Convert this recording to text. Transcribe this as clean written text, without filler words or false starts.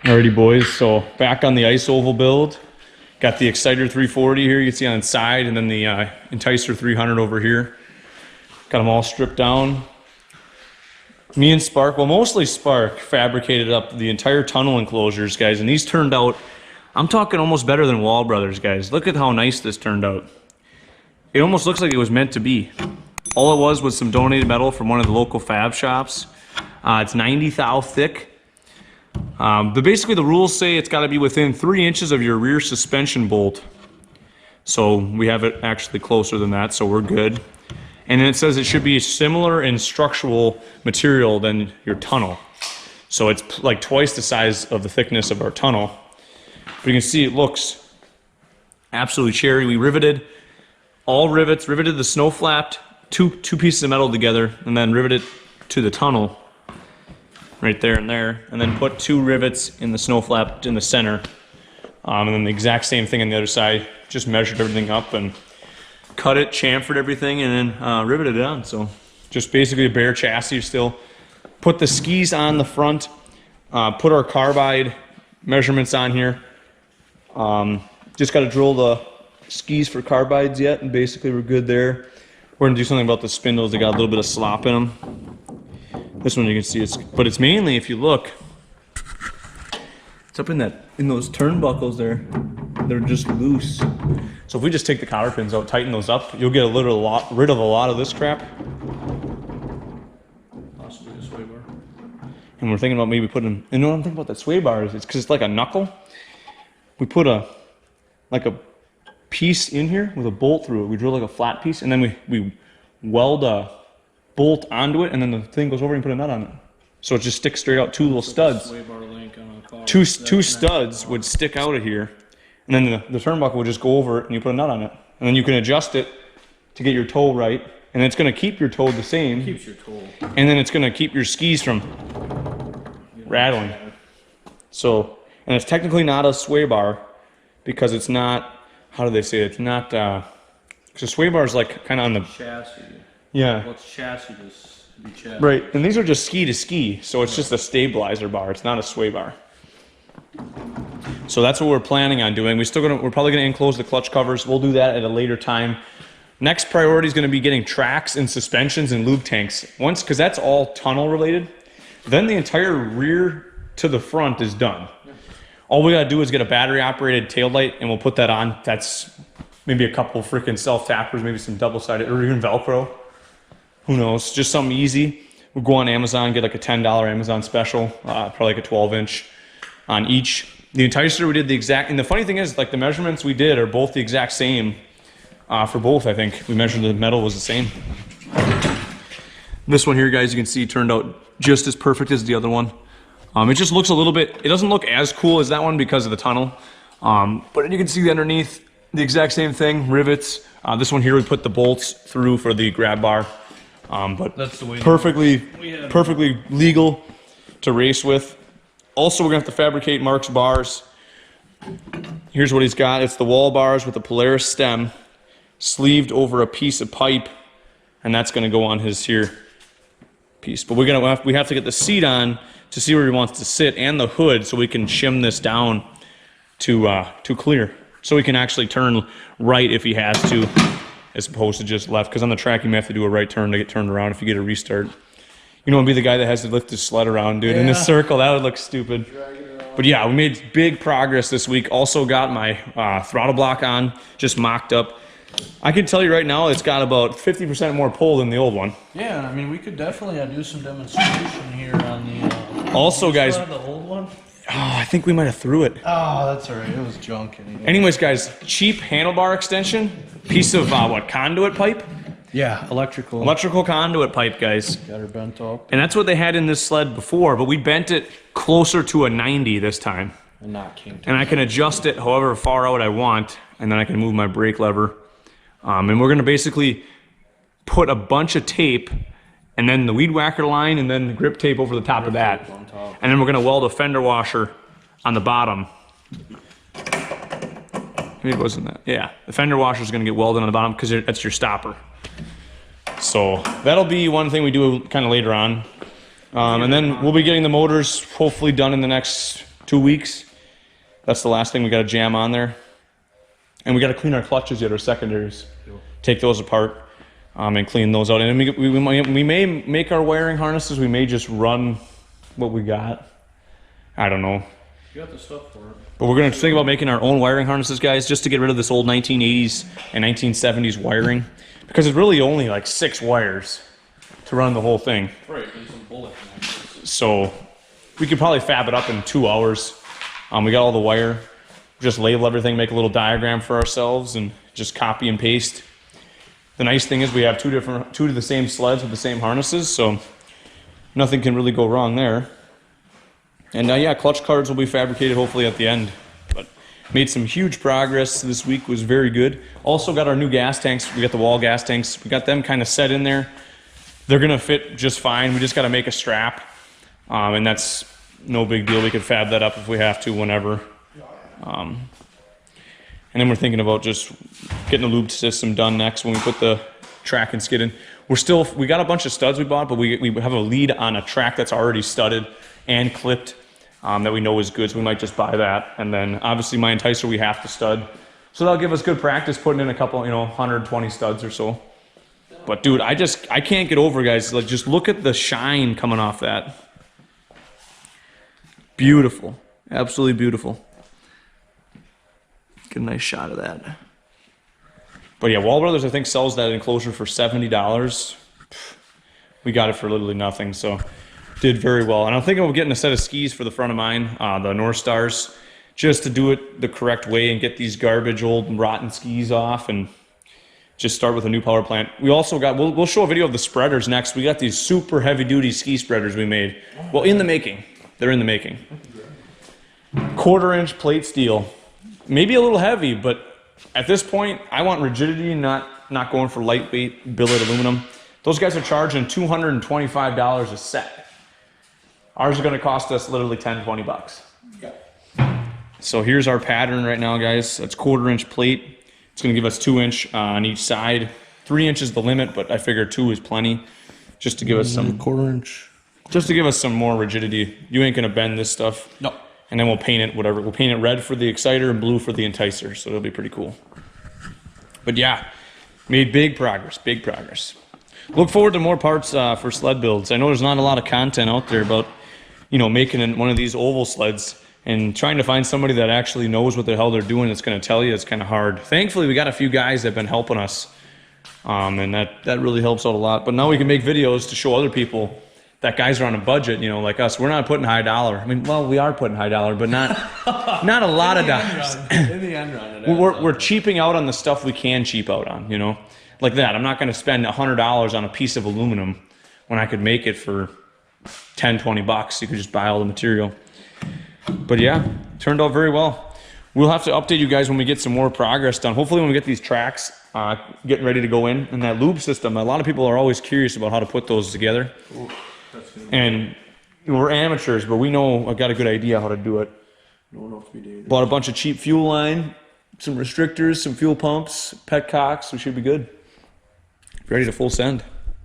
Alrighty boys, so back on the ice oval build. Got the Exciter 340 here, you can see on the side, and then the Enticer 300 over here. Got them all stripped down. Me and Spark, well mostly Spark, fabricated up the entire tunnel enclosures, guys, and these turned out, I'm talking almost better than Wall Brothers, guys. Look at how nice this turned out. It almost looks like it was meant to be. All it was some donated metal from one of the local fab shops. It's 90 thou thick. But basically the rules say it's got to be within 3 inches of your rear suspension bolt. So we have it actually closer than that, so we're good. And then it says it should be similar in structural material than your tunnel. So it's like twice the size of the thickness of our tunnel. But you can see it looks absolutely cherry. We riveted all rivets, riveted the snow flapped, two pieces of metal together, and then riveted to the tunnel. Right there and there, and then put 2 rivets in the snow flap in the center, and then the exact same thing on the other side. Just measured everything up and cut it, chamfered everything, and then riveted it on. So just basically a bare chassis still. Put the skis on the front, put our carbide measurements on here. Just got to drill the skis for carbides yet, and basically we're good there. We're gonna do something about the spindles. They got a little bit of slop in them. This one you can see but it's mainly, if you look, it's up in those turnbuckles there. They're just loose. So if we just take the cotter pins out, tighten those up, you'll get rid of a lot of this crap. Possibly the sway bar. And we're thinking about maybe putting, you know what I'm thinking about that sway bar is? It's because it's like a knuckle. We put like a piece in here with a bolt through it. We drill like a flat piece, and then we weld a bolt onto it, and then the thing goes over and put a nut on it. So it just sticks straight out, 2 little studs. Two studs would stick out of here, and then the turnbuckle would just go over it, and you put a nut on it. And then you can adjust it to get your toe right, and it's going to keep your toe the same. Keeps your toe. And then it's going to keep your skis from rattling. So, and it's technically not a sway bar, because it's not, how do they say it? It's not, because a sway bar is like kind of on the chassis. Yeah. Well, it's chassis to be chassis. Right, and these are just ski to ski, so it's just a stabilizer bar. It's not a sway bar. So that's what we're planning on doing. We're probably gonna enclose the clutch covers. We'll do that at a later time. Next priority is gonna be getting tracks and suspensions and lube tanks. Because that's all tunnel related. Then the entire rear to the front is done. All we gotta do is get a battery operated taillight, and we'll put that on. That's maybe a couple freaking self tappers, maybe some double-sided, or even Velcro. Who knows? Just something easy. We'll go on Amazon, get like a $10 Amazon special, probably like a 12-inch on each. The Enticer, we did the exact, and the funny thing is, like the measurements we did are both the exact same for both, I think. We measured the metal was the same. This one here, guys, you can see turned out just as perfect as the other one. It just looks a little bit, it doesn't look as cool as that one because of the tunnel. But you can see underneath, the exact same thing, rivets. This one here, we put the bolts through for the grab bar. But that's the way perfectly legal to race with. Also, we're gonna have to fabricate Mark's bars. Here's what he's got. It's the wall bars with the Polaris stem sleeved over a piece of pipe, and that's gonna go on his here piece. But we have to get the seat on to see where he wants to sit, and the hood, so we can shim this down to clear, so he can actually turn right if he has to, as opposed to just left, because on the track you may have to do a right turn to get turned around if you get a restart. You don't want to be the guy that has to lift his sled around, dude, in a circle. That would look stupid. But yeah, we made big progress this week. Also got my throttle block on, just mocked up. I can tell you right now, it's got about 50% more pull than the old one. Yeah, I mean, we could definitely do some demonstration here on the... Also, guys... The old one? Oh, I think we might have threw it. Oh, that's all right. It was junk anyway. Anyways, guys, cheap handlebar extension, piece of, conduit pipe? Yeah, electrical. Electrical conduit pipe, guys. Got her bent up. And that's what they had in this sled before, but we bent it closer to a 90 this time. And not kinked. And I can adjust it however far out I want, and then I can move my brake lever. And we're gonna basically put a bunch of tape, and then the weed whacker line, and then the grip tape over the top of that. And then we're gonna weld a fender washer on the bottom. Maybe it wasn't that. Yeah, the fender washer is gonna get welded on the bottom because that's your stopper. So that'll be one thing we do kind of later on. And then we'll be getting the motors hopefully done in the next 2 weeks. That's the last thing we got to jam on there. And we got to clean our clutches yet, our secondaries. Take those apart and clean those out. And we may make our wiring harnesses. We may just run what we got. I don't know. You got the stuff for it. But we're going to think about making our own wiring harnesses, guys, just to get rid of this old 1980s and 1970s wiring. Because it's really only like 6 wires to run the whole thing. Right, and some bullet connectors. So we could probably fab it up in 2 hours. We got all the wire. Just label everything, make a little diagram for ourselves, and just copy and paste. The nice thing is we have two of the same sleds with the same harnesses, so nothing can really go wrong there. And yeah, clutch cards will be fabricated hopefully at the end. But made some huge progress this week, was very good. Also got our new gas tanks. We got the wall gas tanks. We got them kind of set in there. They're gonna fit just fine. We just gotta make a strap, and that's no big deal. We could fab that up if we have to, whenever. And then we're thinking about just getting the lube system done next when we put the track and skid in. We got a bunch of studs we bought, but we have a lead on a track that's already studded and clipped that we know is good, so we might just buy that. And then obviously my Enticer we have to stud, so that'll give us good practice putting in a couple, 120 studs or so. But dude, I can't get over, guys, like, just look at the shine coming off that. Beautiful, absolutely beautiful. Get a nice shot of that. But yeah, Wall Brothers I think sells that enclosure for $70. We got it for literally nothing, so did very well. And I'm thinking of getting a set of skis for the front of mine, the North Stars, just to do it the correct way and get these garbage old rotten skis off and just start with a new power plant. We also got, we'll show a video of the spreaders next. We got these super heavy duty ski spreaders we made. Well, in the making. They're in the making. 1/4-inch plate steel. Maybe a little heavy, but at this point, I want rigidity, not going for lightweight billet aluminum. Those guys are charging $225 a set. Ours is going to cost us literally 10, 20 bucks. Yeah. So here's our pattern right now, guys. That's 1/4-inch plate. It's going to give us 2-inch on each side. 3 inches the limit, but I figure 2 is plenty, just to give us some 1/4-inch. Just to give us some more rigidity. You ain't going to bend this stuff. No. And then we'll paint it whatever. We'll paint it red for the Exciter and blue for the Enticer, so it'll be pretty cool. But yeah, made big progress, big progress. Look forward to more parts for sled builds. I know there's not a lot of content out there about, making one of these oval sleds, and trying to find somebody that actually knows what the hell they're doing that's going to tell you it's kind of hard. Thankfully, we got a few guys that have been helping us, and that really helps out a lot. But now we can make videos to show other people that guys are on a budget, like us. We're not putting high dollar. I mean, well, we are putting high dollar, but not a lot of dollars. In the end run, we're cheaping out on the stuff we can cheap out on, like that. I'm not going to spend $100 on a piece of aluminum when I could make it for 10, 20 bucks. You could just buy all the material. But yeah, turned out very well. We'll have to update you guys when we get some more progress done. Hopefully when we get these tracks getting ready to go in, and that lube system, a lot of people are always curious about how to put those together. Ooh. And we're amateurs, but we know, I've got a good idea how to do it. Bought a bunch of cheap fuel line, some restrictors, some fuel pumps, petcocks. We should be good. Ready to full send.